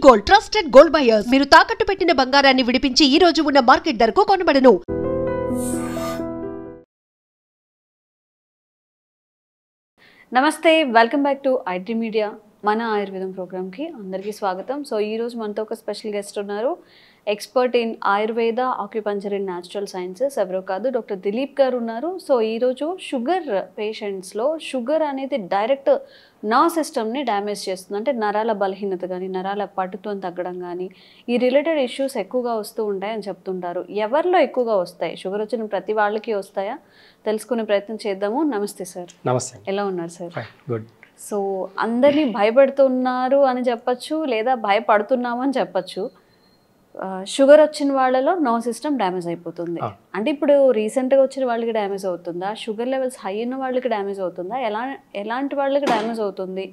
Gold, trusted gold buyers. మీరు తాకట్టు పెట్టిన బంగారాన్ని విడిపించి ఈ రోజు ఉన్న మార్కెట్ ధరకు కొనబడను. నమస్తే, welcome back to IT media. మన ఆయుర్వేదం ప్రోగ్రామ్కి అందరికీ స్వాగతం. సో ఈరోజు మనతో ఒక స్పెషల్ గెస్ట్ ఉన్నారు. Expert in Ayurveda, acupuncture in natural sciences, ఎవరో కాదు, డాక్టర్ దిలీప్ గారు ఉన్నారు. సో ఈరోజు షుగర్ పేషెంట్స్లో షుగర్ అనేది డైరెక్ట్ నర్వ్ సిస్టమ్ని డ్యామేజ్ చేస్తుంది. అంటే నరాల బలహీనత కానీ, నరాల పటుత్వం తగ్గడం కానీ, ఈ రిలేటెడ్ ఇష్యూస్ ఎక్కువగా వస్తూ ఉంటాయని చెప్తుంటారు. ఎవరిలో ఎక్కువగా వస్తాయి? షుగర్ వచ్చిన ప్రతి వాళ్ళకి వస్తాయా? తెలుసుకునే ప్రయత్నం చేద్దాము. నమస్తే సార్. నమస్తే. ఎలా ఉన్నారు సార్? గుడ్. సో అందరినీ భయపడుతున్నారు అని చెప్పచ్చు, లేదా భయపడుతున్నాము అని చెప్పచ్చు. షుగర్ వచ్చిన వాళ్ళలో నర్వ్ సిస్టమ్ డ్యామేజ్ అయిపోతుంది. అంటే ఇప్పుడు రీసెంట్గా వచ్చిన వాళ్ళకి డ్యామేజ్ అవుతుందా? షుగర్ లెవెల్స్ హై ఉన్న వాళ్ళకి డ్యామేజ్ అవుతుందా? ఎలాంటి వాళ్ళకి డ్యామేజ్ అవుతుంది?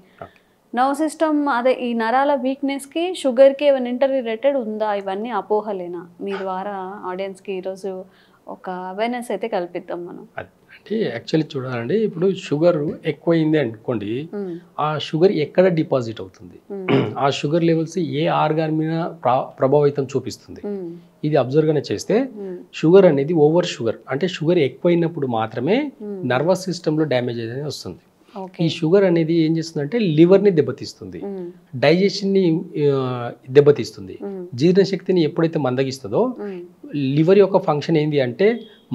నర్వ్ సిస్టమ్ అదే ఈ నరాల వీక్నెస్కి షుగర్కి ఏమైనా ఇంటర్ రిలేటెడ్ ఉందా? ఇవన్నీ అపోహలేనా? మీ ద్వారా ఆడియన్స్కి ఈరోజు ఒక అవేర్నెస్ అయితే కల్పిద్దాం మనం. అంటే యాక్చువల్లీ చూడాలండి, ఇప్పుడు షుగర్ ఎక్కువైంది అనుకోండి, ఆ షుగర్ ఎక్కడ డిపాజిట్ అవుతుంది, ఆ షుగర్ లెవెల్స్ ఏ ఆర్గాన్ మీద ప్రభావితం చూపిస్తుంది, ఇది అబ్జర్వ్గానే చేస్తే షుగర్ అనేది ఓవర్ షుగర్, అంటే షుగర్ ఎక్కువైనప్పుడు మాత్రమే నర్వస్ సిస్టంలో డ్యామేజ్ అనేది వస్తుంది. ఈ షుగర్ అనేది ఏం చేస్తుందంటే లివర్ని దెబ్బతీస్తుంది, డైజెషన్ని దెబ్బతీస్తుంది, జీర్ణశక్తిని ఎప్పుడైతే మందగిస్తుందో లివర్ యొక్క ఫంక్షన్ ఏంటి అంటే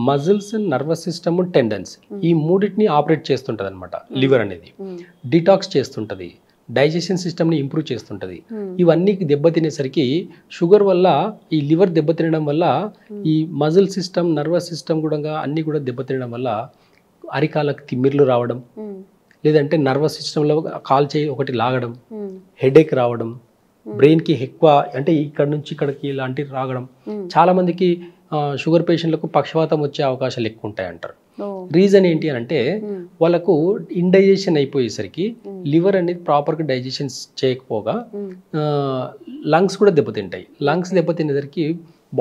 మజిల్స్, నర్వస్ సిస్టమ్, టెండన్స్, ఈ మూడింటిని ఆపరేట్ చేస్తుంటుంది అనమాట. లివర్ అనేది డిటాక్స్ చేస్తుంటుంది, డైజెషన్ సిస్టమ్ని ఇంప్రూవ్ చేస్తుంటుంది. ఇవన్నీ దెబ్బతినేసరికి షుగర్ వల్ల, ఈ లివర్ దెబ్బతినడం వల్ల ఈ మజిల్ సిస్టమ్, నర్వస్ సిస్టమ్ కూడా అన్నీ కూడా దెబ్బతినడం వల్ల అరికాలకు తిమ్మిర్లు రావడం, లేదంటే నర్వస్ సిస్టంలో కాల్ చేయి ఒకటి లాగడం, హెడేక్ రావడం, బ్రెయిన్కి ఎక్కువ అంటే ఇక్కడ నుంచి ఇక్కడికి ఇలాంటివి రాగడం. చాలామందికి షుగర్ పేషెంట్లకు పక్షవాతం వచ్చే అవకాశాలు ఎక్కువ ఉంటాయి అంటారు. రీజన్ ఏంటి అని అంటే వాళ్ళకు ఇండైజెషన్ అయిపోయేసరికి లివర్ అనేది ప్రాపర్గా డైజెషన్ చేయకపోగా లంగ్స్ కూడా దెబ్బతింటాయి. లంగ్స్ దెబ్బతినేసరికి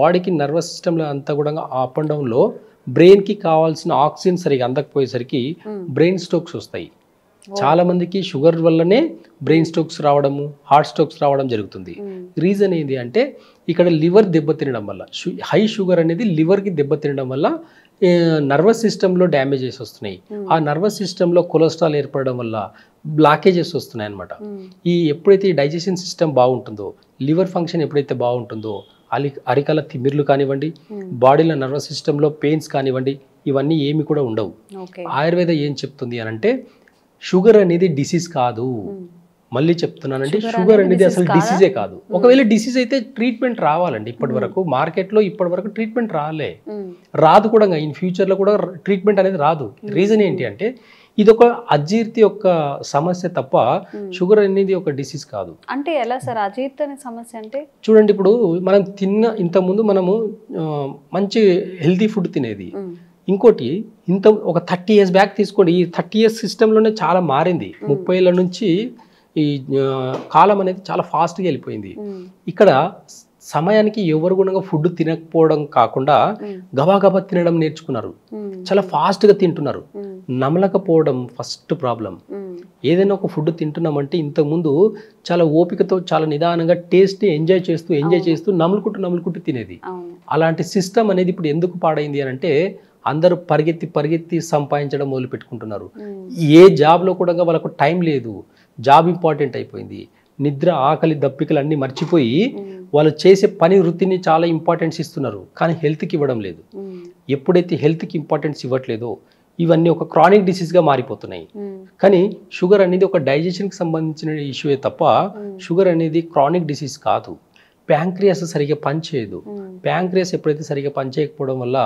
బాడీకి నర్వస్ సిస్టంలో అంతా కూడా అప్ అండ్ డౌన్లో బ్రెయిన్కి కావాల్సిన ఆక్సిజన్ సరిగా అందకపోయేసరికి బ్రెయిన్ స్ట్రోక్స్ వస్తాయి. చాలా మందికి షుగర్ వల్లనే బ్రెయిన్ స్ట్రోక్స్ రావడము, హార్ట్ స్ట్రోక్స్ రావడం జరుగుతుంది. రీజన్ ఏంటి అంటే ఇక్కడ లివర్ దెబ్బతినడం వల్ల, హై షుగర్ అనేది లివర్కి దెబ్బతినడం వల్ల నర్వస్ సిస్టంలో డ్యామేజెస్ వస్తున్నాయి. ఆ నర్వస్ సిస్టంలో కొలెస్ట్రాల్ ఏర్పడడం వల్ల బ్లాకేజెస్ వస్తున్నాయి అన్నమాట. ఎప్పుడైతే ఈ డైజెషన్ సిస్టమ్ బాగుంటుందో, లివర్ ఫంక్షన్ ఎప్పుడైతే బాగుంటుందో అరికాల తిమ్మిర్లు కానివ్వండి, బాడీలో నర్వస్ సిస్టంలో పెయిన్స్ కానివ్వండి, ఇవన్నీ ఏమి కూడా ఉండవు. ఆయుర్వేద ఏం చెప్తుంది అని అంటే షుగర్ అనేది డిసీజ్ కాదు. మళ్ళీ చెప్తున్నానండి, షుగర్ అనేది అసలు డిసీజే కాదు. ఒకవేళ డిసీజ్ అయితే ట్రీట్మెంట్ రావాలండి. ఇప్పటి వరకు మార్కెట్లో ఇప్పటి వరకు ట్రీట్మెంట్ రాదు కూడా. ఇన్ ఫ్యూచర్లో కూడా ట్రీట్మెంట్ అనేది రాదు. రీజన్ ఏంటి అంటే ఇది ఒక అజీర్తి యొక్క సమస్య తప్ప షుగర్ అనేది ఒక డిసీజ్ కాదు. అంటే ఎలా సార్ అజీర్తి అనే సమస్య అంటే? చూడండి, ఇప్పుడు మనం ఇంతకుముందు మనము మంచి హెల్తీ ఫుడ్ తినేది. ఇంకోటి ఒక 30 years బ్యాక్ తీసుకోండి, ఈ 30 years సిస్టంలోనే చాలా మారింది. 30 ఏళ్ళ నుంచి ఈ కాలం అనేది చాలా ఫాస్ట్గా వెళ్ళిపోయింది. ఇక్కడ సమయానికి ఎవరు కూడా ఫుడ్ తినకపోవడం కాకుండా గబాగబా తినడం నేర్చుకున్నారు. చాలా ఫాస్ట్గా తింటున్నారు. నమలకపోవడం ఫస్ట్ ప్రాబ్లం. ఏదైనా ఒక ఫుడ్ తింటున్నామంటే ఇంతకుముందు చాలా ఓపికతో, చాలా నిదానంగా టేస్ట్ని ఎంజాయ్ చేస్తూ నములుకుంటూ తినేది. అలాంటి సిస్టమ్ అనేది ఇప్పుడు ఎందుకు పాడైంది అని అంటే అందరూ పరిగెత్తి సంపాదించడం మొదలు పెట్టుకుంటున్నారు. ఏ జాబ్లో కూడా వాళ్ళకు టైం లేదు. జాబ్ ఇంపార్టెంట్ అయిపోయింది. నిద్ర, ఆకలి, దప్పికలు అన్నీ మర్చిపోయి వాళ్ళు చేసే పని వృత్తిని చాలా ఇంపార్టెన్స్ ఇస్తున్నారు, కానీ హెల్త్కి ఇవ్వడం లేదు. ఎప్పుడైతే హెల్త్కి ఇంపార్టెన్స్ ఇవ్వట్లేదో ఇవన్నీ ఒక క్రానిక్ డిసీజ్గా మారిపోతున్నాయి. కానీ షుగర్ అనేది ఒక డైజెషన్కి సంబంధించిన ఇష్యూయే తప్ప షుగర్ అనేది క్రానిక్ డిసీజ్ కాదు. ప్యాంక్రియాస్ సరిగ్గా పనిచేయదు. ప్యాంక్రియాస్ ఎప్పుడైతే సరిగ్గా పనిచేయకపోవడం వల్ల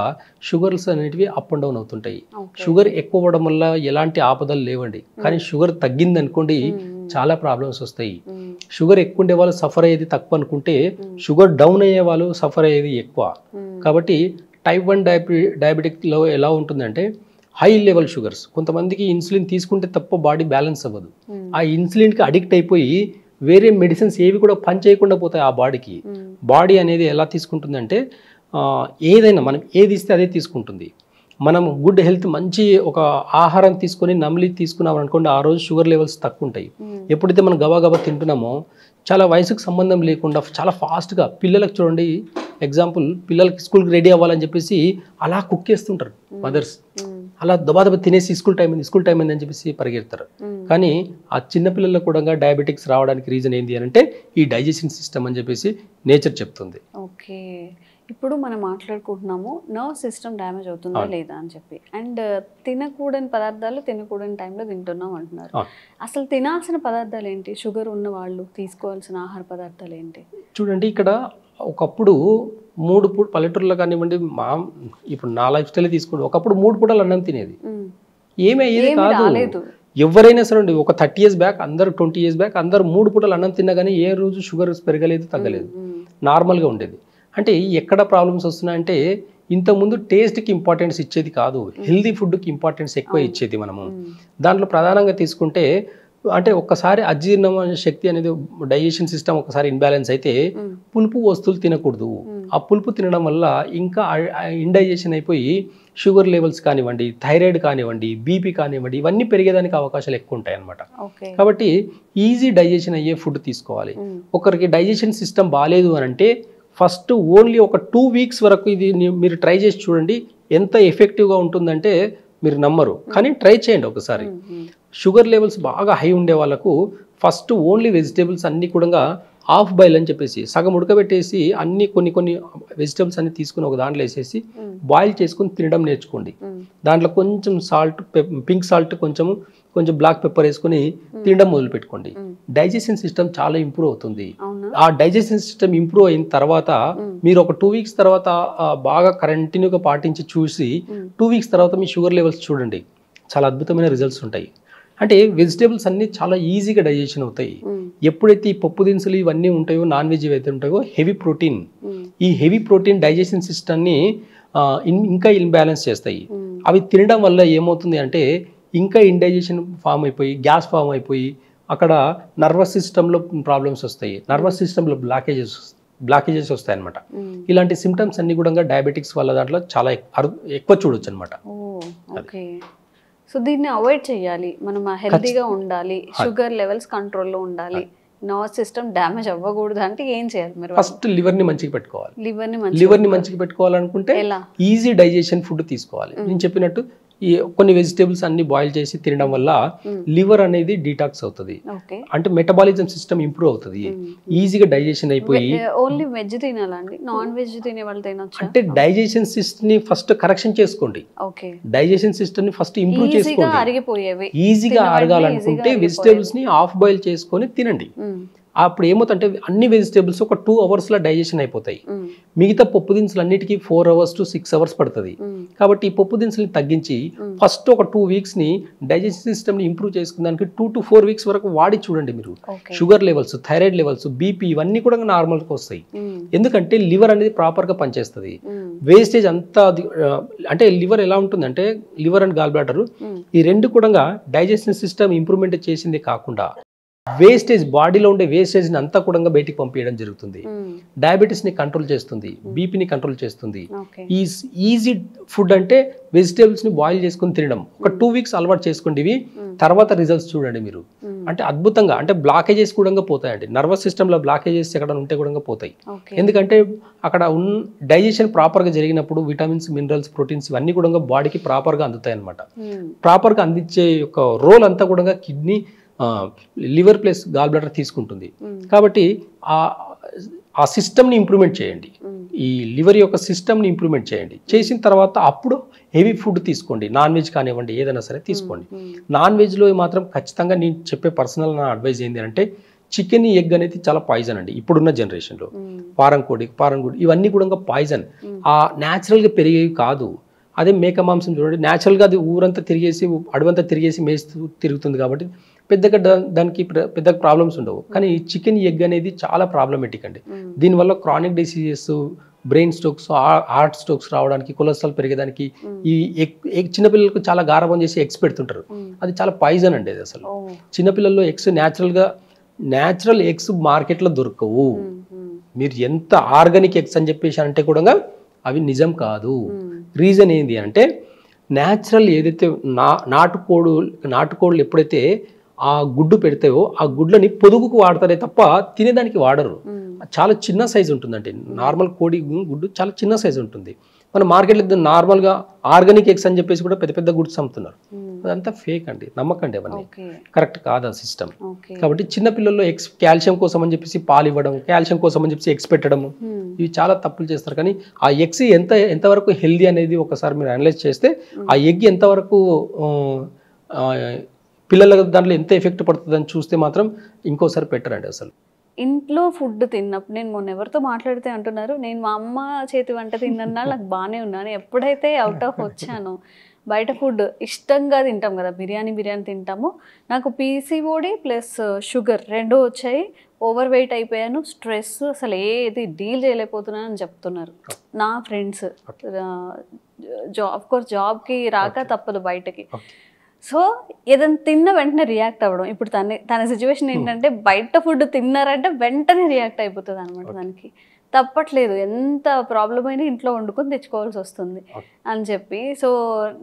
షుగర్స్ అనేటివి అప్ అండ్ డౌన్ అవుతుంటాయి. షుగర్ ఎక్కువ అవ్వడం వల్ల ఎలాంటి ఆపదలు లేవండి, కానీ షుగర్ తగ్గింది అనుకోండి చాలా ప్రాబ్లమ్స్ వస్తాయి. షుగర్ ఎక్కువ ఉండే వాళ్ళు సఫర్ అయ్యేది తక్కువ అనుకుంటే షుగర్ డౌన్ అయ్యే వాళ్ళు సఫర్ అయ్యేది ఎక్కువ. కాబట్టి టైప్ 1 డయాబెటిక్లో ఎలా ఉంటుందంటే హై లెవెల్ షుగర్స్. కొంతమందికి ఇన్సులిన్ తీసుకుంటే తప్ప బాడీ బ్యాలెన్స్ అవ్వదు. ఆ ఇన్సులిన్కి అడిక్ట్ అయిపోయి వేరే మెడిసిన్స్ ఏవి కూడా పని చేయకుండా పోతాయి ఆ బాడీకి. బాడీ అనేది ఎలా తీసుకుంటుందంటే ఏదైనా మనం ఏది ఇస్తే అదే తీసుకుంటుంది. మనం గుడ్ హెల్త్ మంచి ఒక ఆహారం తీసుకొని నమిలి తీసుకున్నాం అనుకోండి, ఆ రోజు షుగర్ లెవెల్స్ తక్కువ ఉంటాయి. ఎప్పుడైతే మనం గబా తింటున్నామో చాలా వయసుకు సంబంధం లేకుండా చాలా ఫాస్ట్గా పిల్లలకు చూడండి, ఎగ్జాంపుల్ పిల్లలకి స్కూల్కి రెడీ అవ్వాలని చెప్పేసి అలా కుక్ చేస్తుంటారు మదర్స్. అలా దబాదబా తినేసి స్కూల్ టైం అయింది అని చెప్పేసి పరిగెడతారు. కానీ ఆ చిన్న పిల్లల్లో కూడా డయాబెటిక్స్ రావడానికి రీజన్ ఏంటి అని అంటే ఈ డైజెషన్ సిస్టమ్ అని చెప్పేసి నేచర్ చెప్తుంది. ఓకే, ఇప్పుడు మనం మాట్లాడుకుంటున్నాము నర్వ్ సిస్టమ్ డ్యామేజ్ అవుతుందా లేదా అని చెప్పి, అండ్ తినకూడని పదార్థాలు తినకూడని టైంలో తింటున్నాం అంటున్నారు. అసలు తినాల్సిన పదార్థాలు ఏంటి? షుగర్ ఉన్న వాళ్ళు తీసుకోవాల్సిన ఆహార పదార్థాలు ఏంటి? చూడండి, ఇక్కడ ఒకప్పుడు 3 పూట పల్లెటూరులో కానివ్వండి, ఇప్పుడు నా లైఫ్ స్టైల్ తీసుకోండి, ఒకప్పుడు 3 పూటలు అన్నం తినేది, ఏమయ్యేది కాదు. ఎవరైనా సరే ఒక 30 years బ్యాక్ అందరూ 20 years బ్యాక్ అందరూ 3 పూటలు అన్నం తిన్నా కానీ ఏ రోజు షుగర్ పెరగలేదు, తగ్గలేదు, నార్మల్గా ఉండేది. అంటే ఎక్కడ ప్రాబ్లమ్స్ వస్తున్నాయంటే ఇంతకుముందు టేస్ట్కి ఇంపార్టెన్స్ ఇచ్చేది కాదు, హెల్దీ ఫుడ్కి ఇంపార్టెన్స్ ఎక్కువ ఇచ్చేది మనము. దాంట్లో ప్రధానంగా తీసుకుంటే అంటే ఒక్కసారి అజీర్ణ శక్తి అనేది డైజెషన్ సిస్టమ్ ఒకసారి ఇన్బ్యాలెన్స్ అయితే పులుపు వస్తువులు తినకూడదు. ఆ పులుపు తినడం వల్ల ఇంకా ఇండైజెషన్ అయిపోయి షుగర్ లెవెల్స్ కానివ్వండి, థైరాయిడ్ కానివ్వండి, బీపీ కానివ్వండి, ఇవన్నీ పెరిగేదానికి అవకాశాలు ఎక్కువ ఉంటాయి అన్నమాట. కాబట్టి ఈజీ డైజెషన్ అయ్యే ఫుడ్ తీసుకోవాలి. ఒకరికి డైజెషన్ సిస్టమ్ బాగాలేదు అని అంటే ఫస్ట్ ఓన్లీ ఒక 2 weeks వరకు ఇది మీరు ట్రై చేసి చూడండి, ఎంత ఎఫెక్టివ్గా ఉంటుందంటే మీరు నమ్మరు, కానీ ట్రై చేయండి ఒకసారి. షుగర్ లెవెల్స్ బాగా హై ఉండే వాళ్ళకు ఫస్ట్ ఓన్లీ వెజిటేబుల్స్ అన్నీ కూడా హాఫ్ బాయిల్ అని చెప్పేసి సగం ఉడకబెట్టేసి అన్ని కొన్ని వెజిటేబుల్స్ అన్ని తీసుకుని ఒక దాంట్లో వేసేసి బాయిల్ చేసుకుని తినడం నేర్చుకోండి. దాంట్లో కొంచెం సాల్ట్, పింక్ సాల్ట్, కొంచెం బ్లాక్ పెప్పర్ వేసుకుని తినడం మొదలు పెట్టుకోండి. డైజెషన్ సిస్టమ్ చాలా ఇంప్రూవ్ అవుతుంది. ఆ డైజెషన్ సిస్టమ్ ఇంప్రూవ్ అయిన తర్వాత మీరు ఒక 2 weeks తర్వాత బాగా కంటిన్యూగా పాటించి చూసి 2 weeks తర్వాత మీ షుగర్ లెవెల్స్ చూడండి, చాలా అద్భుతమైన రిజల్ట్స్ ఉంటాయి. అంటే వెజిటేబుల్స్ అన్ని చాలా ఈజీగా డైజెషన్ అవుతాయి. ఎప్పుడైతే ఈ పప్పు దినుసులు ఇవన్నీ ఉంటాయో, నాన్ వెజ్ ఏవైతే ఉంటాయో, హెవీ ప్రోటీన్, ఈ హెవీ ప్రోటీన్ డైజెషన్ సిస్టమ్ని ఇంకా ఇన్బ్యాలెన్స్ చేస్తాయి. అవి తినడం వల్ల ఏమవుతుంది అంటే ఇంకా ఇండైజెషన్ ఫామ్ అయిపోయి, గ్యాస్ ఫామ్ అయిపోయి అక్కడ నర్వస్ సిస్టంలో ప్రాబ్లమ్స్ వస్తాయి, నర్వస్ సిస్టంలో బ్లాకేజెస్ వస్తాయి అనమాట. ఇలాంటి సిమ్టమ్స్ అన్ని కూడా డయాబెటిక్స్ వల్ల దాంట్లో చాలా ఎక్కువ చూడొచ్చు అనమాట. సో దీన్ని అవాయిడ్ చేయాలి, మనం హెల్తీగా ఉండాలి, షుగర్ లెవెల్స్ కంట్రోల్లో ఉండాలి, నర్వ్ సిస్టమ్ డ్యామేజ్ అవ్వకూడదు అంటే ఏం చేయాలి? మీరు ఫస్ట్ లివర్ని మంచిగా పెట్టుకోవాలి. లివర్ని మంచిగా పెట్టుకోవాలనుకుంటే ఈజీ డైజెషన్ ఫుడ్ తీసుకోవాలి. నేను చెప్పినట్టు ఈ కొన్ని వెజిటేబుల్స్ అన్ని బాయిల్ చేసి తినడం వల్ల లివర్ అనేది డీటాక్స్ అవుతుంది, అంటే మెటబాలిజం సిస్టమ్ ఇంప్రూవ్ అవుతుంది, ఈజీగా డైజెషన్ అయిపోయి. ఓన్లీ వెజ్ తినాలండి, నాన్ వెజ్ తినే వాళ్ళు తినొచ్చు అంటే డైజెషన్ సిస్టమ్ ని ఫస్ట్ కరెక్షన్ చేసుకోండి. డైజెషన్ సిస్టమ్ ని ఫస్ట్ ఇంప్రూవ్ చేసుకోండి. ఈజీగా అరగాలనుకుంటే వెజిటేబుల్స్ ని హాఫ్ బాయిల్ చేసుకొని తినండి. అప్పుడు ఏమవుతుందంటే అన్ని వెజిటేబుల్స్ ఒక 2 hours డైజెషన్ అయిపోతాయి. మిగతా పప్పు దినుసులు అన్నిటికీ 4 hours to 6 hours పడుతుంది. కాబట్టి ఈ పప్పు దినుసులు తగ్గించి ఫస్ట్ ఒక 2 weeks డైజెషన్ సిస్టమ్ ని ఇంప్రూవ్ చేసుకున్నానికి 2 to 4 weeks వరకు వాడి చూడండి. మీరు sugar levels, thyroid levels, BP ఇవన్నీ కూడా నార్మల్గా వస్తాయి. ఎందుకంటే లివర్ అనేది ప్రాపర్గా పనిచేస్తుంది. వేస్టేజ్ అంతా అంటే లివర్ ఎలా ఉంటుందంటే లివర్ అండ్ గాల్ బ్లాడర్ ఈ రెండు కూడా డైజెషన్ సిస్టమ్ ఇంప్రూవ్మెంట్ చేసిందే కాకుండా వేస్టేజ్, బాడీలో ఉండే వేస్టేజ్ని అంతా కూడా బయటికి పంపించడం జరుగుతుంది. డయాబెటీస్ని కంట్రోల్ చేస్తుంది, బీపీని కంట్రోల్ చేస్తుంది. ఈజీ ఫుడ్ అంటే వెజిటేబుల్స్ని బాయిల్ చేసుకుని తినడం ఒక 2 weeks అలవాటు చేసుకోండి. ఇవి తర్వాత రిజల్ట్స్ చూడండి మీరు, అంటే అద్భుతంగా, అంటే బ్లాకేజెస్ కూడా పోతాయండి. నర్వస్ సిస్టంలో బ్లాకేజెస్ ఎక్కడ ఉంటే కూడా పోతాయి. ఎందుకంటే అక్కడ డైజెషన్ ప్రాపర్గా జరిగినప్పుడు విటమిన్స్, మినరల్స్, ప్రోటీన్స్ ఇవన్నీ కూడా బాడీకి ప్రాపర్గా అందుతాయి అనమాట. ప్రాపర్గా అందించే యొక్క రోల్ అంతా కూడా kidney, liver plus gall bladder తీసుకుంటుంది. కాబట్టి ఆ సిస్టమ్ని ఇంప్రూవ్మెంట్ చేయండి, ఈ లివర్ యొక్క సిస్టమ్ని ఇంప్రూవ్మెంట్ చేయండి. చేసిన తర్వాత అప్పుడు హెవీ ఫుడ్ తీసుకోండి, నాన్ వెజ్ కానివ్వండి, ఏదైనా సరే తీసుకోండి. నాన్ వెజ్లో మాత్రం ఖచ్చితంగా నేను చెప్పే పర్సనల్ నా అడ్వైజ్ ఏంటి అంటే చికెన్, ఎగ్ అనేది చాలా పాయిజన్ అండి ఇప్పుడున్న జనరేషన్లో. పారంకోడి ఇవన్నీ కూడా పాయిజన్, ఆ న్యాచురల్గా పెరిగేవి కాదు. అదే మేక మాంసం చూడండి, న్యాచురల్గా అది ఊరంతా తిరిగేసి, అడవంతా తిరిగేసి మేస్తూ తిరుగుతుంది కాబట్టి పెద్దగా దానికి పెద్ద ప్రాబ్లమ్స్ ఉండవు. కానీ చికెన్, ఎగ్ అనేది చాలా ప్రాబ్లమేటిక్ అండి. దీనివల్ల chronic diseases, brain strokes, heart strokes రావడానికి, కొలెస్ట్రాల్ పెరిగేదానికి, ఈ చిన్నపిల్లలకు చాలా గారభం చేసి ఎగ్స్ పెడుతుంటారు, అది చాలా పాయిజన్ అండి. అది అసలు చిన్నపిల్లల్లో ఎగ్స్ న్యాచురల్ ఎగ్స్ మార్కెట్లో దొరకవు. మీరు ఎంత ఆర్గానిక్ ఎగ్స్ అని చెప్పేసి అంటే కూడా అవి నిజం కాదు. రీజన్ ఏంటి అంటే న్యాచురల్ ఏదైతే నాటుకోళ్ళు ఎప్పుడైతే ఆ గుడ్డు పెడితే ఆ గుడ్లని పొదుగుకు వాడతారే తప్ప తినేదానికి వాడరు. చాలా చిన్న సైజు ఉంటుందండి. నార్మల్ కోడి గుడ్డు చాలా చిన్న సైజు ఉంటుంది. మన మార్కెట్లో నార్మల్గా ఆర్గానిక్ ఎగ్స్ అని చెప్పేసి కూడా పెద్ద పెద్ద గుడ్స్ అమ్ముతున్నారు. అదంతా ఫేక్ అండి, నమ్మకండి, అవన్నీ కరెక్ట్ కాదు ఆ సిస్టమ్. కాబట్టి చిన్న పిల్లల్లో ఎగ్స్ కాల్షియం కోసం అని చెప్పేసి పాలు ఇవ్వడం, కాల్షియం కోసం అని చెప్పేసి ఎగ్స్ పెట్టడం, ఇవి చాలా తప్పులు చేస్తారు. కానీ ఆ ఎగ్స్ ఎంతవరకు హెల్దీ అనేది ఒకసారి మీరు అనలైజ్ చేస్తే ఆ ఎగ్ ఎంతవరకు పిల్లల దాంట్లో ఎంత ఎఫెక్ట్ పడుతుందని చూస్తే మాత్రం ఇంకోసారి పెట్టరండి అసలు. ఇంట్లో ఫుడ్ తిన్నప్పుడు నేను మొన్న ఎవరితో మాట్లాడితే అంటున్నారు, నేను మా అమ్మ చేతి వంట తిన్నా నాకు బాగానే ఉన్నాను, ఎప్పుడైతే అవుట్ ఆఫ్ వచ్చానో బయట ఫుడ్ ఇష్టంగా తింటాం కదా, బిర్యానీ తింటాము, నాకు పీసీఓడి ప్లస్ షుగర్ 2 వచ్చాయి, ఓవర్ వెయిట్ అయిపోయాను, స్ట్రెస్, అసలు ఏది డీల్ చేయలేకపోతున్నాను అని చెప్తున్నారు నా ఫ్రెండ్స్. జాబ్కి రాక తప్పదు బయటకి. సో ఏదైనా తిన్న వెంటనే రియాక్ట్ అవ్వడం. ఇప్పుడు తన సిచ్యువేషన్ ఏంటంటే బయట ఫుడ్ తిన్నారంటే వెంటనే రియాక్ట్ అయిపోతుంది అనమాట. దానికి తప్పట్లేదు, ఎంత ప్రాబ్లం అయినా ఇంట్లో వండుకొని తెచ్చుకోవాల్సి వస్తుంది అని చెప్పి. సో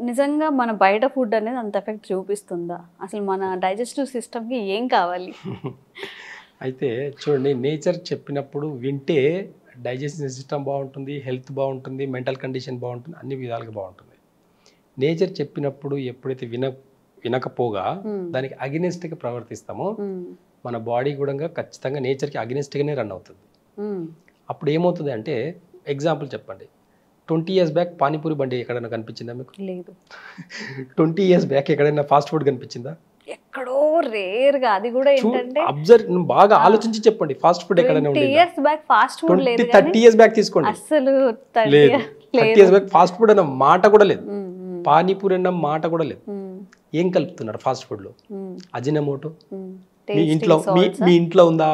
నిజంగా మన బయట ఫుడ్ అనేది అంత ఎఫెక్ట్ చూపిస్తుందా? అసలు మన డైజెస్టివ్ సిస్టమ్కి ఏం కావాలి? అయితే చూడండి, నేచర్ చెప్పినప్పుడు వింటే డైజెస్టివ్ సిస్టమ్ బాగుంటుంది, హెల్త్ బాగుంటుంది, మెంటల్ కండిషన్ బాగుంటుంది, అన్ని విధాలుగా బాగుంటుంది. నేచర్ చెప్పినప్పుడు ఎప్పుడైతే వినకపోగా దానికి అగెనిస్ట్గా ప్రవర్తిస్తామో మన బాడీ కూడా ఖచ్చితంగా నేచర్కి అగెనిస్ట్గానే రన్ అవుతుంది. అప్పుడు ఏమవుతుంది అంటే, ఎగ్జాంపుల్ చెప్పండి, 20 years బ్యాక్ పానీపూరి బండి ఎక్కడైనా కనిపించిందా మీకు? లేదు. 20 years బ్యాక్ ఎక్కడైనా ఫాస్ట్ ఫుడ్ కనిపించిందా? ఎక్కడో రేర్గా. అది కూడా ఏంటంటే అబ్జర్వ్, బాగా ఆలోచించి చెప్పండి, ఫాస్ట్ ఫుడ్ ఎక్కడైనా ఉండిందా? 20 years బ్యాక్ ఫాస్ట్ ఫుడ్ లేదు. 30 years బ్యాక్ తీసుకోండి, అసలు లేదు. 30 years బ్యాక్ ఫాస్ట్ ఫుడ్ అన్న మాట కూడా లేదు, పానీపూరి అన్న మాట కూడా లేదు. ఏం కలుపుతున్నారు ఫాస్ట్ ఫుడ్ లో? అజినమోటో. మీ ఇంట్లో ఉందా?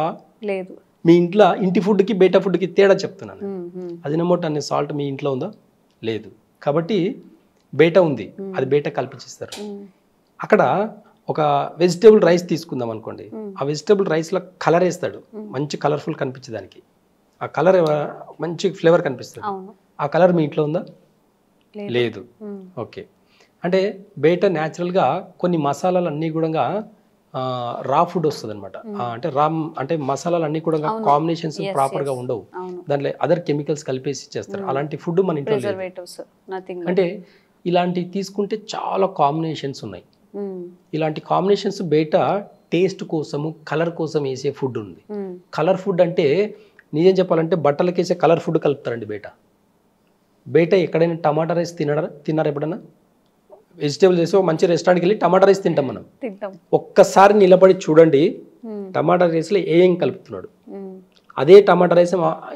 లేదు. మీ ఇంటి ఫుడ్కి బయట ఫుడ్కి తేడా చెప్తున్నాను. అజినమోటో అనే సాల్ట్ మీ ఇంట్లో ఉందా? లేదు. కాబట్టి బయట ఉంది, అది బయట కల్పించేస్తారు. అక్కడ ఒక వెజిటేబుల్ రైస్ తీసుకుందాం అనుకోండి, ఆ వెజిటేబుల్ రైస్లో కలర్ వేస్తాడు, మంచి కలర్ఫుల్ కనిపించేదానికి. ఆ కలర్ మంచి ఫ్లేవర్ కనిపిస్తుంది. ఆ కలర్ మీ ఇంట్లో ఉందా? లేదు. ఓకే. అంటే బయట న్యాచురల్గా కొన్ని మసాలాలు అన్నీ కూడా రా ఫుడ్ వస్తుంది అనమాట. అంటే మసాలాలు అన్నీ కూడా కాంబినేషన్స్ ప్రాపర్గా ఉండవు, దాంట్లో అదర్ కెమికల్స్ కలిపేసి చేస్తారు. అలాంటి ఫుడ్ మన ఇంట్లో లేదు. అంటే ఇలాంటివి తీసుకుంటే చాలా కాంబినేషన్స్ ఉన్నాయి. ఇలాంటి కాంబినేషన్స్ బయట టేస్ట్ కోసము, కలర్ కోసం వేసే ఫుడ్ ఉంది. కలర్ ఫుడ్ అంటే నిజం చెప్పాలంటే బట్టలకి వేసే కలర్ ఫుడ్ కలుపుతారండి బయట. ఎక్కడైనా టమాటా రైస్ తిన్నారా ఎప్పుడన్నా? వెజిటేబుల్ చేసి మంచి రెస్టారెంట్కి వెళ్ళి టమాటా రైస్ తింటాం మనం. ఒక్కసారి నిలబడి చూడండి, టమాటా రైస్లో ఏం కలుపుతున్నాడు. అదే టమాటా రైస్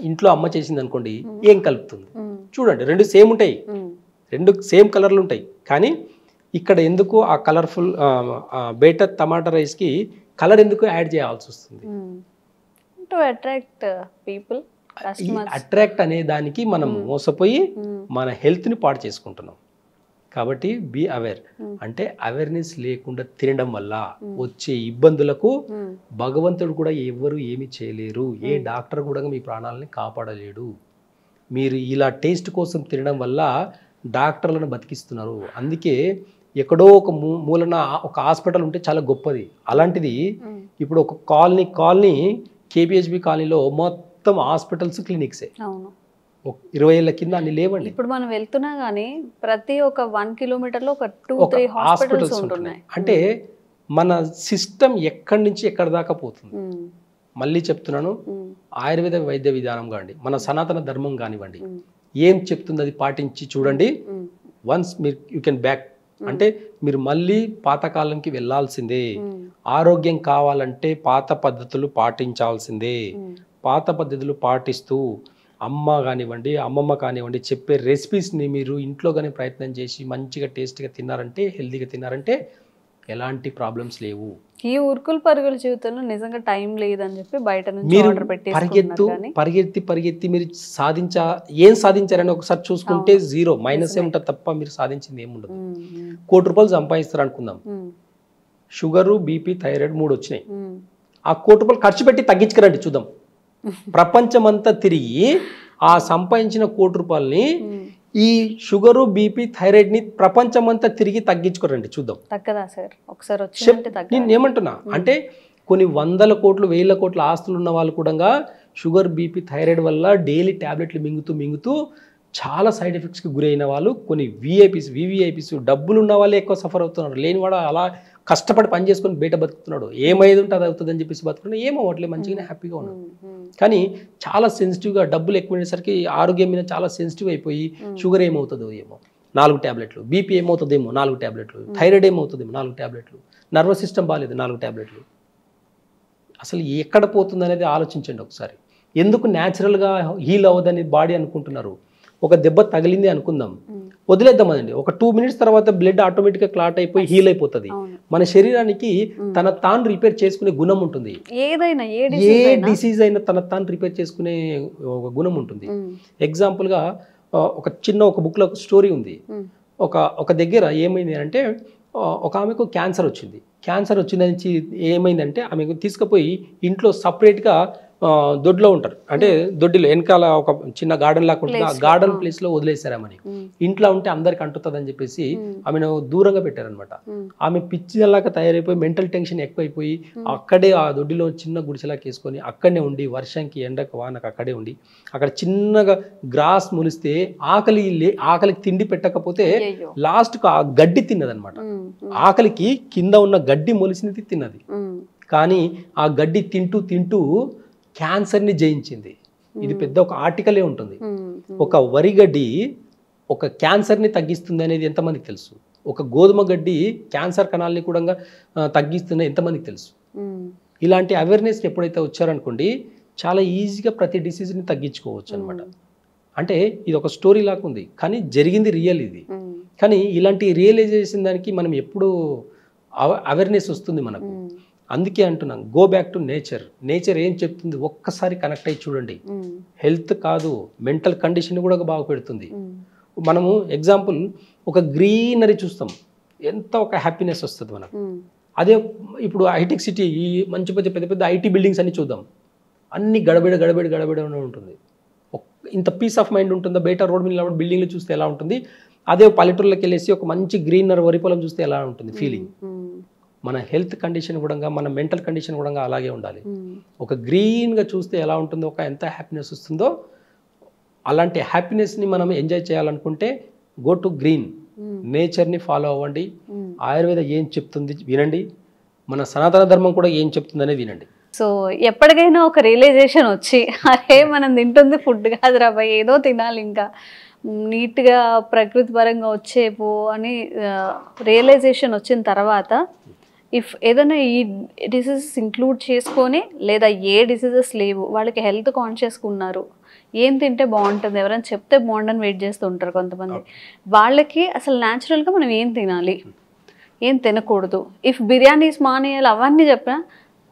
ఇంట్లో అమ్మ చేసింది అనుకోండి, ఏం కలుపుతుంది చూడండి. 2 సేమ్ ఉంటాయి, 2 సేమ్ కలర్లు ఉంటాయి. కానీ ఇక్కడ ఎందుకు ఆ కలర్ఫుల్ బయట టమాటా రైస్కి కలర్ ఎందుకు యాడ్ చేయాల్సి వస్తుంది? To attract people. అట్రాక్ట్ అనే దానికి మనం మోసపోయి మన హెల్త్ని పాడు చేసుకుంటున్నాం. కాబట్టి బీ అవేర్. అంటే అవేర్నెస్ లేకుండా తినడం వల్ల వచ్చే ఇబ్బందులకు భగవంతుడు కూడా ఎవరు ఏమి చేయలేరు, ఏ డాక్టర్ కూడా మీ ప్రాణాలని కాపాడలేడు. మీరు ఇలా టేస్ట్ కోసం తినడం వల్ల డాక్టర్లను బతికిస్తున్నారు. అందుకే ఎక్కడో ఒక మూలన ఒక హాస్పిటల్ ఉంటే చాలా గొప్పది. అలాంటిది ఇప్పుడు ఒక కాలనీ కేపీహెచ్బి కాలనీలో మొత్తం హాస్పిటల్స్, క్లినిక్సే. 20 ఏళ్ల కింద అన్ని లేవండి. ఇప్పుడు మనం వెళ్తున్నా కానీ ప్రతి ఒక 1 kilometerలో ఒక 2-3 హాస్పిటల్స్ ఉంటున్నాయి. అంటే మన సిస్టమ్ ఎక్కడి నుంచి ఎక్కడి దాకా పోతుంది. మళ్ళీ చెప్తున్నాను, ఆయుర్వేద వైద్య విధానం కానివ్వండి, మన సనాతన ధర్మం కానివ్వండి, ఏం చెప్తుంది అది పాటించి చూడండి. వన్స్ మీరు యూ కెన్ బ్యాక్, అంటే మీరు మళ్ళీ పాతకాలంకి వెళ్ళాల్సిందే. ఆరోగ్యం కావాలంటే పాత పద్ధతులు పాటించాల్సిందే. పాత పద్ధతులు పాటిస్తూ అమ్మ కానివ్వండి, అమ్మమ్మ కానివ్వండి చెప్పే రెసిపీస్ని మీరు ఇంట్లో కానీ ప్రయత్నం చేసి మంచిగా టేస్ట్గా తిన్నారంటే, హెల్తీగా తిన్నారంటే ఎలాంటి ప్రాబ్లమ్స్ లేవు. ఈ ఉరుకులు పరుగుల జీవితంలో నిజంగా టైం లేదని చెప్పి బయట నుంచి ఆర్డర్ పరిగెత్తి మీరు ఏం సాధించారని ఒకసారి చూసుకుంటే 0 మైనస్ ఉంటుంది తప్ప మీరు సాధించింది ఏముండదు. ₹1,00,00,000 సంపాదిస్తారు అనుకుందాం, షుగరు, బీపీ, థైరాయిడ్ 3 వచ్చినాయి. ఆ ₹1,00,00,000 ఖర్చు పెట్టి తగ్గించుకురండి చూద్దాం. ప్రపంచమంతా తిరిగి ఆ సంపాదించిన ₹1,00,00,000ని ఈ షుగరు బీపీ థైరాయిడ్ని ప్రపంచమంతా తిరిగి తగ్గించుకోరండి, చూద్దాం. తగ్గదా సార్? ఒకసారి వచ్చిందంటే నేను ఏమంటున్నా అంటే కొన్ని వందల కోట్లు 1000 కోట్ల ఆస్తులు ఉన్న వాళ్ళు కూడా షుగర్ బీపీ థైరాయిడ్ వల్ల డైలీ ట్యాబ్లెట్లు మింగుతూ చాలా సైడ్ ఎఫెక్ట్స్కి గురైన వాళ్ళు, కొన్ని వివిఐపీస్ డబ్బులు ఉన్న వాళ్ళే ఎక్కువ సఫర్ అవుతున్నారు. లేనివాడు అలా కష్టపడి పని చేసుకొని బయట బతుకుతున్నాడు, ఏమైంది ఉంటే అది అవుతుంది అని చెప్పేసి బతుకున్నాడు, ఏమవ్వట్లే, మంచిగానే హ్యాపీగా ఉన్నాడు. కానీ చాలా సెన్సిటివ్గా డబ్బులు ఎక్కువైనసరికి ఆరోగ్యం మీద చాలా సెన్సిటివ్ అయిపోయి షుగర్ ఏమవుతుందో ఏమో 4 ట్యాబ్లెట్లు, బీపీ ఏమవుతుందేమో 4 ట్యాబ్లెట్లు, థైరాయిడ్ ఏమవుతుందేమో 4 ట్యాబ్లెట్లు, నర్వస్ సిస్టమ్ బాగాలేదు 4 ట్యాబ్లెట్లు. అసలు ఎక్కడ పోతుంది అనేది ఆలోచించండి ఒకసారి. ఎందుకు న్యాచురల్గా హీల్ అవ్వదని బాడీ అనుకుంటున్నారు? ఒక దెబ్బ తగిలింది అనుకుందాం, వదిలేద్దామనండి, ఒక 2 మినిట్స్ తర్వాత బ్లడ్ ఆటోమేటిక్గా క్లాట్ అయిపోయి హీల్ అయిపోతుంది. మన శరీరానికి తన తాను రిపేర్ చేసుకునే గుణం ఉంటుంది. ఏదైనా ఏ డిసీజ్ అయినా తన తాను రిపేర్ చేసుకునే ఒక గుణం ఉంటుంది. ఎగ్జాంపుల్గా ఒక బుక్లో ఒక స్టోరీ ఉంది. ఒక దగ్గర ఏమైంది అంటే ఒక ఆమెకు క్యాన్సర్ వచ్చింది. క్యాన్సర్ వచ్చిందని ఏమైందంటే ఆమెకు తీసుకుపోయి ఇంట్లో సపరేట్గా దొడ్లో ఉంటారు, అంటే దొడ్డిలో వెనకాల ఒక చిన్న గార్డెన్ లాగా ఉంటుంది, ఆ గార్డెన్ ప్లేస్లో వదిలేశారు ఆమెని. ఇంట్లో ఉంటే అందరికి అంటుతుంది అని చెప్పేసి ఆమెను దూరంగా పెట్టారనమాట. ఆమె పిచ్చిలాగా తయారైపోయి మెంటల్ టెన్షన్ ఎక్కువైపోయి అక్కడే ఆ దొడ్డిలో చిన్న గుడిసెలాగా వేసుకొని అక్కడనే ఉండి వర్షంకి ఎండకు వానకు అక్కడే ఉండి అక్కడ చిన్నగా గ్రాస్ మొలిస్తే ఆకలికి తిండి పెట్టకపోతే లాస్ట్కు ఆ గడ్డి తిన్నదనమాట. ఆకలికి కింద ఉన్న గడ్డి మొలిసినది తిన్నది, కానీ ఆ గడ్డి తింటూ క్యాన్సర్ని జయించింది. ఇది పెద్ద ఒక ఆర్టికలే ఉంటుంది. ఒక వరిగడ్డి ఒక క్యాన్సర్ని తగ్గిస్తుంది అనేది ఎంతమందికి తెలుసు? ఒక గోధుమ గడ్డి క్యాన్సర్ కణాలని కూడా తగ్గిస్తుంది ఎంతమందికి తెలుసు? ఇలాంటి అవేర్నెస్ ఎప్పుడైతే వచ్చారనుకోండి చాలా ఈజీగా ప్రతి డిసీజ్ని తగ్గించుకోవచ్చు అనమాట. అంటే ఇది ఒక స్టోరీ లాగా ఉంది, కానీ జరిగింది రియల్ ఇది. కానీ ఇలాంటి రియలైజేషన్ దానికి మనం ఎప్పుడు అవేర్నెస్ వస్తుంది మనకు. అందుకే అంటున్నాను, గో బ్యాక్ టు నేచర్ ఏం చెప్తుంది ఒక్కసారి కనెక్ట్ అయ్యి చూడండి. హెల్త్ కాదు, మెంటల్ కండిషన్ కూడా బాగా పెడుతుంది. మనము ఎగ్జాంపుల్ ఒక గ్రీనరీ చూస్తాం, ఎంత ఒక హ్యాపీనెస్ వస్తుంది మనకు. అదే ఇప్పుడు హైటెక్ సిటీ, ఈ మంచి పెద్ద ఐటీ బిల్డింగ్స్ అన్ని చూద్దాం, అన్ని గడబిడ ఉంటుంది. ఇంత పీస్ ఆఫ్ మైండ్ ఉంటుందా? బయట రోడ్ మీద బిల్డింగ్లు చూస్తే ఎలా ఉంటుంది? అదే పల్లెటూరులోకి వెళ్ళేసి ఒక మంచి గ్రీనరీ వరి పొలం చూస్తే ఎలా ఉంటుంది ఫీలింగ్? మన హెల్త్ కండిషన్ కూడా, మన మెంటల్ కండిషన్ కూడా అలాగే ఉండాలి. ఒక గ్రీన్గా చూస్తే ఎలా ఉంటుందో, ఎంత హ్యాపీనెస్ వస్తుందో, అలాంటి హ్యాపీనెస్ని మనం ఎంజాయ్ చేయాలనుకుంటే గో టు గ్రీన్, నేచర్ని ఫాలో అవ్వండి. ఆయుర్వేద ఏం చెప్తుంది వినండి, మన సనాతన ధర్మం కూడా ఏం చెప్తుంది అనేది వినండి. సో ఎప్పటికైనా ఒక రియలైజేషన్ వచ్చి అరే మనం తింటుంది ఫుడ్ కాదురా భయ్, ఏదో తినాలి ఇంకా నీట్గా ప్రకృతి పరంగా వచ్చేపో అని రియలైజేషన్ వచ్చిన తర్వాత ఇఫ్ ఏదైనా ఈ డిసీజెస్ ఇంక్లూడ్ చేసుకొని, లేదా ఏ డిసీజెస్ లేవు, వాళ్ళకి హెల్త్ కాన్షియస్గా ఉన్నారు, ఏం తింటే బాగుంటుంది, ఎవరైనా చెప్తే బాగుండని వెయిట్ చేస్తూ ఉంటారు కొంతమంది, వాళ్ళకి అసలు న్యాచురల్గా మనం ఏం తినాలి, ఏం తినకూడదు, ఇఫ్ బిర్యానీస్ మానేయాలి అవన్నీ చెప్పినా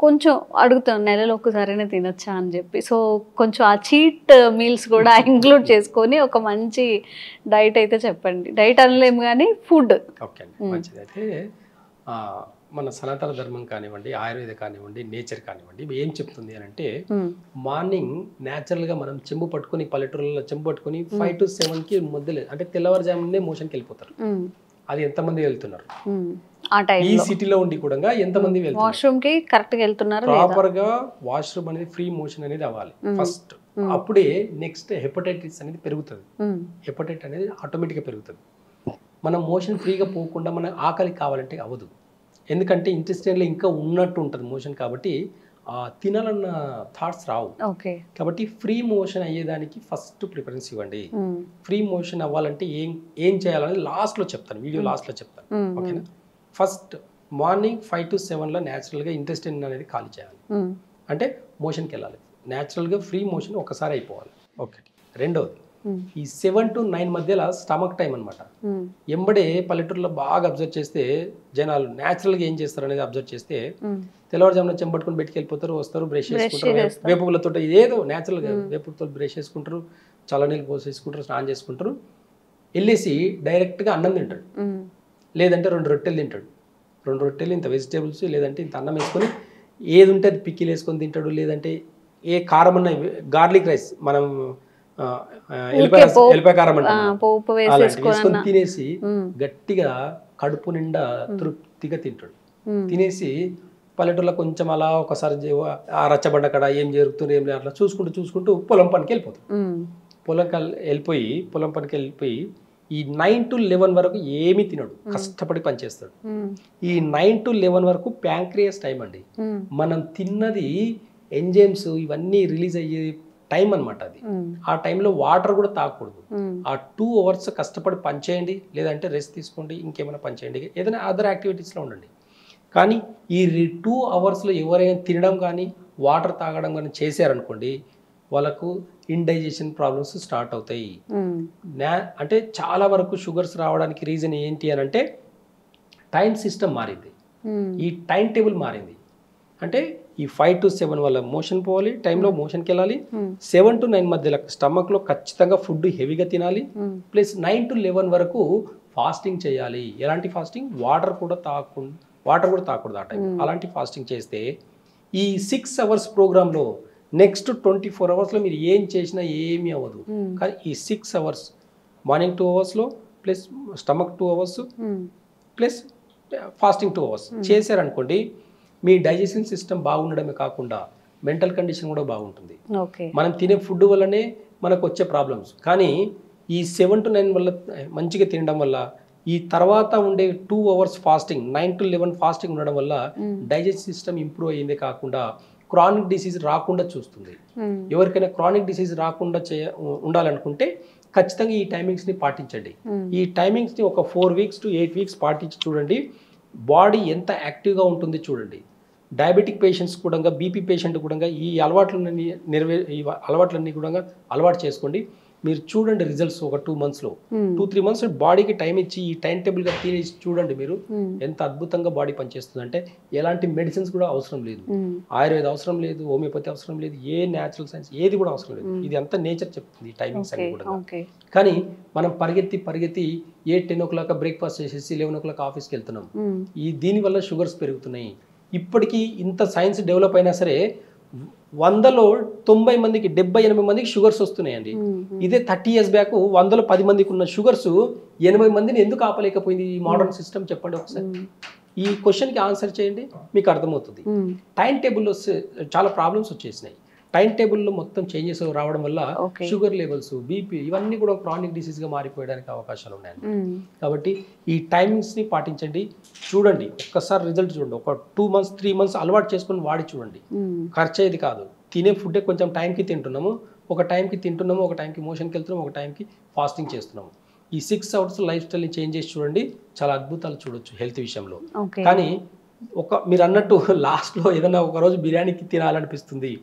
కొంచెం అడుగుతాను నెలలో ఒక్కసారైనా తినొచ్చా అని చెప్పి. సో కొంచెం ఆ చీట్ మీల్స్ కూడా ఇంక్లూడ్ చేసుకొని ఒక మంచి డైట్ అయితే చెప్పండి. డైట్ అనలేము కానీ ఫుడ్. ఓకే అండి, మంచిది. అయితే మన సనాతన ధర్మం కానివ్వండి, ఆయుర్వేద కానివ్వండి, నేచర్ కానివ్వండి, ఏం చెప్తుంది అని అంటే మార్నింగ్ న్యాచురల్గా మనం చెంబు పట్టుకొని, పల్లెటూరులో చెంబు పట్టుకొని 5 to 7కి మధ్యలో, అంటే తెల్లవారుజామునే మోషన్కి వెళ్ళిపోతారు. అది ఎంతమంది వెళ్తున్నారు? ఈ సిటీలో ఉండి కూడా ఎంతమంది వెళ్తున్నారు? వాష్రూమ్కి కరెక్ట్గా వెళ్తున్నారు. ప్రాపర్గా వాష్రూమ్ అనేది ఫ్రీ మోషన్ అనేది అవ్వాలి ఫస్ట్. అప్పుడే నెక్స్ట్ హెపటైటిస్ అనేది పెరుగుతుంది. హెపటైటిస్ అనేది ఆటోమేటిక్గా పెరుగుతుంది. మనం మోషన్ ఫ్రీగా పోకుండా మన ఆకలి కావాలంటే అవ్వదు. ఎందుకంటే ఇంటెస్టైన్లో ఇంకా ఉన్నట్టు ఉంటుంది మోషన్, కాబట్టి తినాలన్న థాట్స్ రావు. కాబట్టి ఫ్రీ మోషన్ అయ్యేదానికి ఫస్ట్ ప్రిఫరెన్స్ ఇవ్వండి. ఫ్రీ మోషన్ అవ్వాలంటే ఏం చేయాలని లాస్ట్లో చెప్తాను, వీడియో లాస్ట్లో చెప్తాను. ఓకేనా? ఫస్ట్ మార్నింగ్ 5 to 7లో న్యాచురల్గా ఇంటెస్టైన్ అనేది ఖాళీ చేయాలి. అంటే మోషన్కి వెళ్ళాలి. న్యాచురల్గా ఫ్రీ మోషన్ ఒకసారి అయిపోవాలి. ఓకే. రెండవది, ఈ 7 to 9 మధ్యలో స్టమక్ టైం అనమాట. ఎంబడే పల్లెటూరులో బాగా అబ్జర్వ్ చేస్తే జనాలు న్యాచురల్గా ఏం చేస్తారు అనేది అబ్జర్వ్ చేస్తే తెల్లవారుజామున చెంపట్టుకుని బయటికి వెళ్ళిపోతారు, వస్తారు, బ్రష్ చేసుకుంటారు, వేపులతో ఏదో న్యాచురల్గా వేపులతో బ్రష్ చేసుకుంటారు, చల్లనీళ్ళు పోసేసుకుంటారు, స్నానం చేసుకుంటారు, వెళ్ళేసి డైరెక్ట్గా అన్నం తింటాడు, లేదంటే 2 రొట్టెలు తింటాడు. 2 రొట్టెలు ఇంత వెజిటేబుల్స్, లేదంటే ఇంత అన్నం వేసుకొని ఏది ఉంటే అది పిక్కిలు వేసుకొని తింటాడు, లేదంటే ఏ కారం ఉన్న గార్లిక్ రైస్, మనం ఎల్లిపాయ కారం పోపు అలాంటివి వేసుకొని వేసేసుకొని తినేసి గట్టిగా కడుపు నిండా తృప్తిగా తింటాడు. తినేసి పల్లెటూరులో కొంచెం అలా ఒకసారి ఆ రచ్చబండ కాడ ఏం జరుగుతుంది ఏం అట్లా చూసుకుంటూ పొలం పనికి వెళ్ళిపోతాడు. పొలం పనికి వెళ్ళిపోయి ఈ 9 to 11 వరకు ఏమీ తినడు, కష్టపడి పనిచేస్తాడు. ఈ 9 to 11 వరకు ప్యాంక్రియాస్ టైం అండి. మనం తిన్నది ఎంజైమ్స్ ఇవన్నీ రిలీజ్ అయ్యే టైం అనమాట అది. ఆ టైంలో వాటర్ కూడా తాగకూడదు. ఆ 2 hours కష్టపడి పనిచేయండి, లేదంటే రెస్ట్ తీసుకోండి, ఇంకేమైనా పనిచేయండి, ఏదైనా అదర్ యాక్టివిటీస్లో ఉండండి. కానీ ఈ 2 hours ఎవరైనా తినడం కానీ వాటర్ తాగడం కానీ చేశారనుకోండి, వాళ్ళకు ఇండైజెషన్ ప్రాబ్లమ్స్ స్టార్ట్ అవుతాయి. అంటే చాలా వరకు షుగర్స్ రావడానికి రీజన్ ఏంటి అని అంటే టైం సిస్టమ్ మారింది, ఈ టైం టేబుల్ మారింది. అంటే ఈ 5 to 7 వల్ల మోషన్ పోవాలి, టైంలో మోషన్కి వెళ్ళాలి. 7 to 9 మధ్యలో స్టమక్లో ఖచ్చితంగా ఫుడ్ హెవీగా తినాలి. ప్లస్ 9 to 11 వరకు ఫాస్టింగ్ చేయాలి. ఎలాంటి ఫాస్టింగ్? వాటర్ కూడా తాగకూడదు ఆ టైం. అలాంటి ఫాస్టింగ్ చేస్తే ఈ 6 hours ప్రోగ్రాంలో నెక్స్ట్ 24 hours మీరు ఏం చేసినా ఏమీ అవ్వదు. కానీ ఈ 6 hours morning 2 hours plus stomach 2 hours plus fasting 2 hours చేశారనుకోండి, మీ డైజెషన్ సిస్టమ్ బాగుండడమే కాకుండా మెంటల్ కండిషన్ కూడా బాగుంటుంది. మనం తినే ఫుడ్ వల్లనే మనకు వచ్చే ప్రాబ్లమ్స్. కానీ ఈ 7 to 9 వల్ల మంచిగా తినడం వల్ల, ఈ తర్వాత ఉండే 2 hours ఫాస్టింగ్ 9 to 11 ఫాస్టింగ్ ఉండడం వల్ల డైజెషన్ సిస్టమ్ ఇంప్రూవ్ అయ్యిందే కాకుండా క్రానిక్ డిసీజ్ రాకుండా చూస్తుంది. ఎవరికైనా క్రానిక్ డిసీజ్ రాకుండా ఉండాలనుకుంటే ఖచ్చితంగా ఈ టైమింగ్స్ని పాటించండి. ఈ టైమింగ్స్ని ఒక 4 weeks to 8 weeks పాటించి చూడండి, బాడీ ఎంత యాక్టివ్గా ఉంటుంది చూడండి. డయాబెటిక్ పేషెంట్స్ కూడా, బీపీ పేషెంట్ కూడా ఈ అలవాట్లన్నీ కూడా అలవాటు చేసుకోండి. మీరు చూడండి రిజల్ట్స్ ఒక 2 months 2-3 months బాడీకి టైం ఇచ్చి ఈ టైం టేబుల్గా తినేసి చూడండి మీరు ఎంత అద్భుతంగా బాడీ పనిచేస్తుంది. అంటే ఎలాంటి మెడిసిన్స్ కూడా అవసరం లేదు, ఆయుర్వేద అవసరం లేదు, హోమియోపతి అవసరం లేదు, ఏ న్యాచురల్ సైన్స్ ఏది కూడా అవసరం లేదు. ఇది అంతా నేచర్ చెప్తుంది టైమింగ్స్ అన్ని కూడా. కానీ మనం పరిగెత్తి 8-10 o'clock బ్రేక్ఫాస్ట్ చేసేసి 11 o'clock ఆఫీస్కి వెళ్తున్నాం. దీనివల్ల షుగర్స్ పెరుగుతున్నాయి. ఇప్పటికీ ఇంత సైన్స్ డెవలప్ అయినా సరే 100లో 90 మందికి 70-80 మందికి షుగర్స్ వస్తున్నాయండి. ఇదే 30 years బ్యాక్ 100లో 10 మందికి ఉన్న షుగర్స్ 80 మందిని ఎందుకు ఆపలేకపోయింది ఈ మోడర్న్ సిస్టమ్? చెప్పండి ఒకసారి. ఈ క్వశ్చన్కి ఆన్సర్ చేయండి, మీకు అర్థమవుతుంది. టైం టేబుల్లో చాలా ప్రాబ్లమ్స్ వచ్చేసినాయి. టైం టేబుల్లో మొత్తం చేంజెస్ రావడం వల్ల షుగర్ లెవెల్స్, బీపీ ఇవన్నీ కూడా క్రానిక్ డిసీజ్గా మారిపోయడానికి అవకాశాలు ఉన్నాయండి. కాబట్టి ఈ టైమింగ్స్ని పాటించండి, చూడండి, ఒక్కసారి రిజల్ట్ చూడండి. ఒక 2 months 3 months అలవాటు చేసుకొని వాడి చూడండి. ఖర్చు అయ్యేది కాదు. తినే ఫుడ్డే కొంచెం టైంకి తింటున్నాము, ఒక టైంకి మోషన్కి వెళ్తున్నాము, ఒక టైంకి ఫాస్టింగ్ చేస్తున్నాము. ఈ 6 hours లైఫ్ స్టైల్ని చేంజ్ చేసి చూడండి, చాలా అద్భుతాలు చూడొచ్చు హెల్త్ విషయంలో. కానీ మీరు అన్నట్టు లాస్ట్లో ఏదైనా ఒక రోజు బిర్యానీకి తినాలనిపిస్తుంది,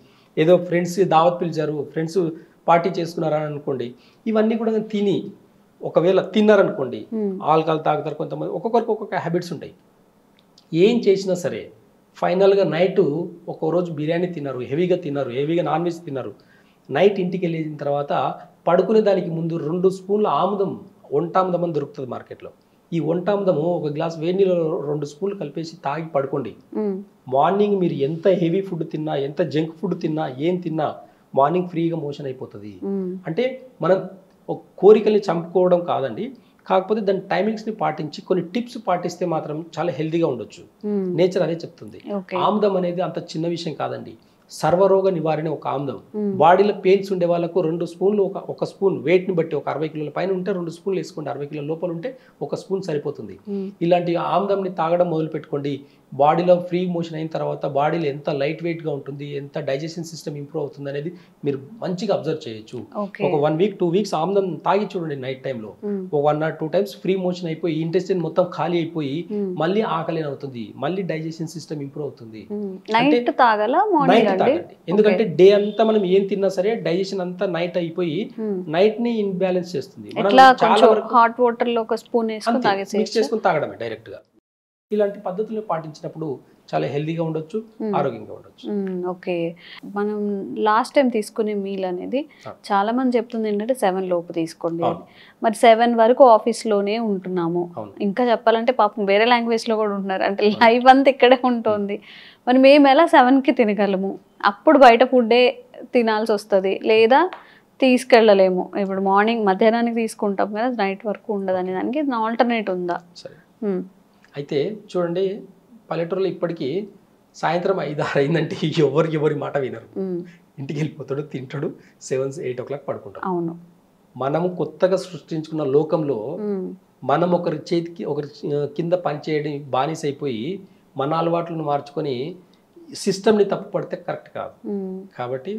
ఏదో ఫ్రెండ్స్ దావత్ పిలిచారు, ఫ్రెండ్స్ పార్టీ చేసుకున్నారని అనుకోండి, ఇవన్నీ కూడా తిని ఒకవేళ తిన్నారనుకోండి, ఆల్కహాల్ తాగుతారు కొంతమంది, ఒక్కొక్కరికి ఒక్కొక్క హ్యాబిట్స్ ఉంటాయి. ఏం చేసినా సరే ఫైనల్గా నైట్ ఒక రోజు బిర్యానీ తిన్నారు, హెవీగా నాన్ వెజ్ తిన్నారు, నైట్ ఇంటికి వెళ్ళిన తర్వాత పడుకునే దానికి ముందు 2 spoons ఆముదం, వంటాముదం అని దొరుకుతుంది మార్కెట్లో. ఈ వంటాముదము ఒక గ్లాస్ వేడి నీళ్ళలో 2 spoons కలిపేసి తాగి పడుకోండి. మార్నింగ్ మీరు ఎంత హెవీ ఫుడ్ తిన్నా, ఎంత జంక్ ఫుడ్ తిన్నా, ఏం తిన్నా మార్నింగ్ ఫ్రీగా మోషన్ అయిపోతుంది. అంటే మనం కోరికల్ని చంపుకోవడం కాదండి, కాకపోతే దాని టైమింగ్స్ని పాటించి కొన్ని టిప్స్ పాటిస్తే మాత్రం చాలా హెల్తీగా ఉండొచ్చు. నేచర్ అదే చెప్తుంది. ఆముదం అనేది అంత చిన్న విషయం కాదండి. సర్వరోగ నివారణ ఒక ఆముదం. బాడీలో పెయిన్స్ ఉండే వాళ్ళకు 2 spoons, ఒక స్పూన్ వెయిట్ని బట్టి, ఒక 60 kilos పైన ఉంటే 2 spoons వేసుకోండి, 60 kilos లోపల ఉంటే 1 spoon సరిపోతుంది. ఇలాంటి ఆముదంని తాగడం మొదలు పెట్టుకోండి. బాడీలో ఫ్రీ మోషన్ అయిన తర్వాత బాడీలో ఎంత లైట్ వెయిట్గా ఉంటుంది, ఎంత డైజెషన్ సిస్టమ్ ఇంప్రూవ్ అవుతుంది అనేది మీరు మంచిగా అబ్జర్వ్ చేయొచ్చు. ఒక 1 week 2 weeks ఆముదం తాగి చూడండి. నైట్ టైంలో ఒక 1 or 2 times ఫ్రీ మోషన్ అయిపోయి ఇంటెస్టైన్ మొత్తం ఖాళీ అయిపోయి మళ్ళీ ఆకలి అవుతుంది, మళ్ళీ డైజెషన్ సిస్టమ్ ఇంప్రూవ్ అవుతుంది. నైట్ తాగండి, ఎందుకంటే డే అంతా మనం ఏం తిన్నా సరే డైజెషన్ అంతా నైట్ అయిపోయి నైట్ ని ఇన్బ్యాలెన్స్ చేస్తుంది. హాట్ వాటర్ లో 1 spoon మిక్స్ చేసుకుని తాగడమే డైరెక్ట్ గా. ఇలాంటి పద్ధతులు పాటించినప్పుడు చాలా హెల్దీగా ఉండొచ్చు, ఆరోగ్యంగా ఉండొచ్చు. ఓకే, మనం లాస్ట్ టైం తీసుకునే మీల్ అనేది చాలా మంది చెప్తుంది ఏంటంటే 7 లోపు తీసుకోండి. మరి 7 వరకు ఆఫీస్లోనే ఉంటున్నాము, ఇంకా చెప్పాలంటే పాపం వేరే లాంగ్వేజ్లో కూడా ఉంటున్నారు, అంటే లైఫ్ అంతా ఇక్కడే ఉంటుంది. మరి మేము ఎలా 7కి తినగలము? అప్పుడు బయట ఫుడ్డే తినాల్సి వస్తుంది, లేదా తీసుకెళ్ళలేము. ఇప్పుడు మార్నింగ్ మధ్యాహ్నానికి తీసుకుంటాం కదా, నైట్ వరకు ఉండదు అనే దానికి ఆల్టర్నేట్ ఉందా? సరే, అయితే చూడండి, పల్లెటూరులో ఇప్పటికీ సాయంత్రం 5-6 అయిందంటే ఎవరి మాట వినరు. ఇంటికి వెళ్ళిపోతాడు, తింటాడు, 7-8 o'clock పడుకుంటాడు. అవును, మనము కొత్తగా సృష్టించుకున్న లోకంలో మనం ఒకరి చేతికి ఒకరి కింద పనిచేయడం బానిస అయిపోయి మన అలవాట్లను మార్చుకొని సిస్టమ్ని తప్పు పడితే కరెక్ట్ కాదు. కాబట్టి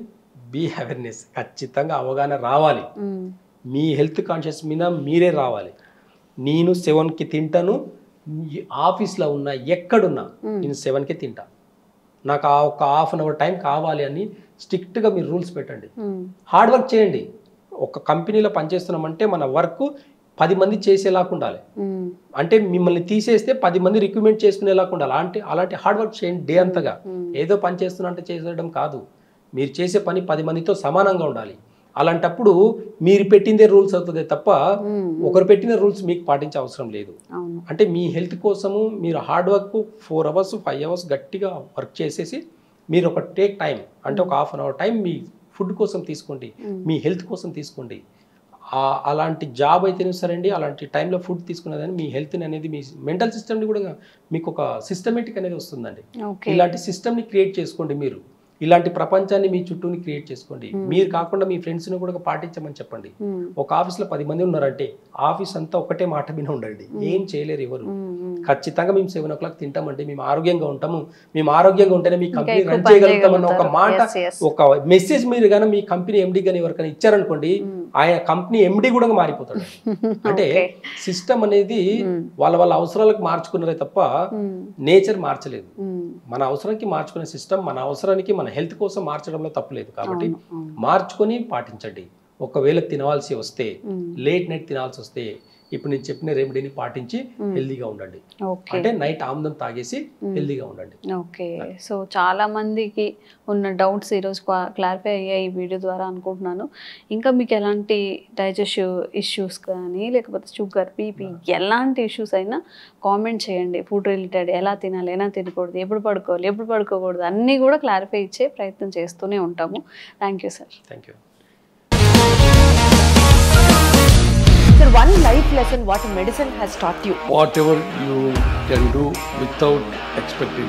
బీ అవేర్నెస్, ఖచ్చితంగా అవగాహన రావాలి. మీ హెల్త్ కాన్షియస్ మీద మీరే రావాలి. నేను 7కి తింటాను, ఆఫీస్లో ఉన్నా ఎక్కడున్నా నేను 7కే తింటా, నాకు ఒక ½ an hour టైం కావాలి అని స్ట్రిక్ట్గా మీరు రూల్స్ పెట్టండి. హార్డ్ వర్క్ చేయండి. ఒక కంపెనీలో పనిచేస్తున్నామంటే మన వర్క్ 10 మంది చేసేలాగా ఉండాలి. అంటే మిమ్మల్ని తీసేస్తే 10 మంది రిక్రూట్మెంట్ చేసుకునేలాగా ఉండాలి. అలాంటి హార్డ్ వర్క్ చేయండి డే అంతగా. ఏదో పని చేస్తున్నా అంటే చేసేయడం కాదు, మీరు చేసే పని 10 మందితో సమానంగా ఉండాలి. అలాంటప్పుడు మీరు పెట్టిందే రూల్స్ అవుతుంది తప్ప ఒకరు పెట్టిన రూల్స్ మీకు పాటించే అవసరం లేదు. అంటే మీ హెల్త్ కోసము మీరు హార్డ్ వర్క్ 4 hours 5 hours గట్టిగా వర్క్ చేసేసి మీరు ఒక టేక్ టైం అంటే ఒక ½ an hour time me food కోసం తీసుకోండి, మీ హెల్త్ కోసం తీసుకోండి. అలాంటి జాబ్ అయితేనే సరే అండి, అలాంటి టైంలో ఫుడ్ తీసుకున్నదని మీ హెల్త్ని అనేది మీ మెంటల్ సిస్టమ్ని కూడా మీకు ఒక సిస్టమేటిక్ అనేది వస్తుందండి. ఇలాంటి సిస్టమ్ని క్రియేట్ చేసుకోండి. మీరు ఇలాంటి ప్రపంచాన్ని మీ చుట్టూని క్రియేట్ చేసుకోండి. మీరు కాకుండా మీ ఫ్రెండ్స్ని కూడా పాటించమని చెప్పండి. ఒక ఆఫీస్లో 10 మంది ఉన్నారంటే ఆఫీస్ అంతా ఒకటే మాట మీద ఉండండి, ఏం చేయలేరు ఎవరు. ఖచ్చితంగా మేము 7 o'clock తింటామంటే మేము ఆరోగ్యంగా ఉంటాము, మేము ఆరోగ్యంగా ఉంటేనే మీ కంపెనీ రన్ చేయగలుగుతామన్న ఒక మాట, ఒక మెసేజ్ మీరు కానీ మీ కంపెనీ ఎండి కానీ ఎవరికైనా ఇచ్చారనుకోండి, ఆయన కంపెనీ ఎండి కూడా మారిపోతాడు. అంటే సిస్టమ్ అనేది వాళ్ళ అవసరాలకు మార్చుకున్నారే తప్ప నేచర్ మార్చలేదు. మన అవసరానికి మార్చుకునే సిస్టమ్ మన అవసరానికి మన హెల్త్ కోసం మార్చడంలో తప్పులేదు. కాబట్టి మార్చుకొని పాటించండి. ఒకవేళ తినవలసి వస్తే, లేట్ నైట్ తినాల్సి వస్తే ఇప్పుడు నేను చెప్పిన రెమెడీని పాటించి హెల్దీగా ఉండండి. అంటే నైట్ ఆమ్లం తాగేసి హెల్దీగా ఉండండి. ఓకే, సో చాలా మందికి ఉన్న డౌట్స్ ఈరోజు క్లారిఫై అయ్యాయి ఈ వీడియో ద్వారా అనుకుంటున్నాను. ఇంకా మీకు ఎలాంటి డైజెస్టివ్ ఇష్యూస్ కానీ లేకపోతే షుగర్, బీపీ ఎలాంటి ఇష్యూస్ అయినా కామెంట్ చేయండి. ఫుడ్ రిలేటెడ్, ఎలా తినాలి, ఎలా తినకూడదు, ఎప్పుడు పడుకోవాలి, ఎప్పుడు పడుకోకూడదు అన్నీ కూడా క్లారిఫై ఇచ్చే ప్రయత్నం చేస్తూనే ఉంటాము. Thank you sir. Thank you. Sir, one life lesson what medicine has taught you. Whatever you can do without expecting.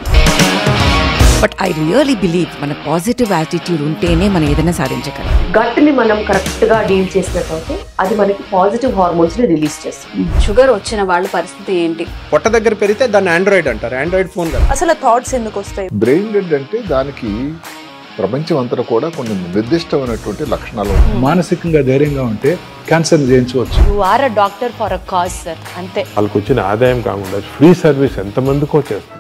But I really believe మన పాజిటివ్ యాటిట్యూడ్ ఉంటేనే మనం ఏదైనా సాధించగలం. గట్ని మనం కరెక్ట్గా డీల్ చేసినట్లయితే అది మనకి పాజిటివ్ హార్మోన్స్ని రిలీజ్ చేస్తుంది. షుగర్ వచ్చిన వాళ్ళ పరిస్థితి ఏంటి? పొట్ట దగ్గర పెరిగితే దాన్ని ఆండ్రాయిడ్ అంటారు, ఆండ్రాయిడ్ ఫోన్ కదా. అసలు థాట్స్ ఎందుకు వస్తాయి? బ్రెయిన్ డెడ్ అంటే దానికి ప్రపంచం అంతా కూడా కొన్ని నిర్దిష్టమైనటువంటి లక్షణాలు. మానసికంగా ధైర్యంగా ఉంటే క్యాన్సర్ జయించవచ్చు. You are a doctor for a cause, sir. అంతే. వాళ్ళకు వచ్చిన ఆదాయం కాకుండా ఫ్రీ సర్వీస్ ఎంతమందికో చేస్తారు.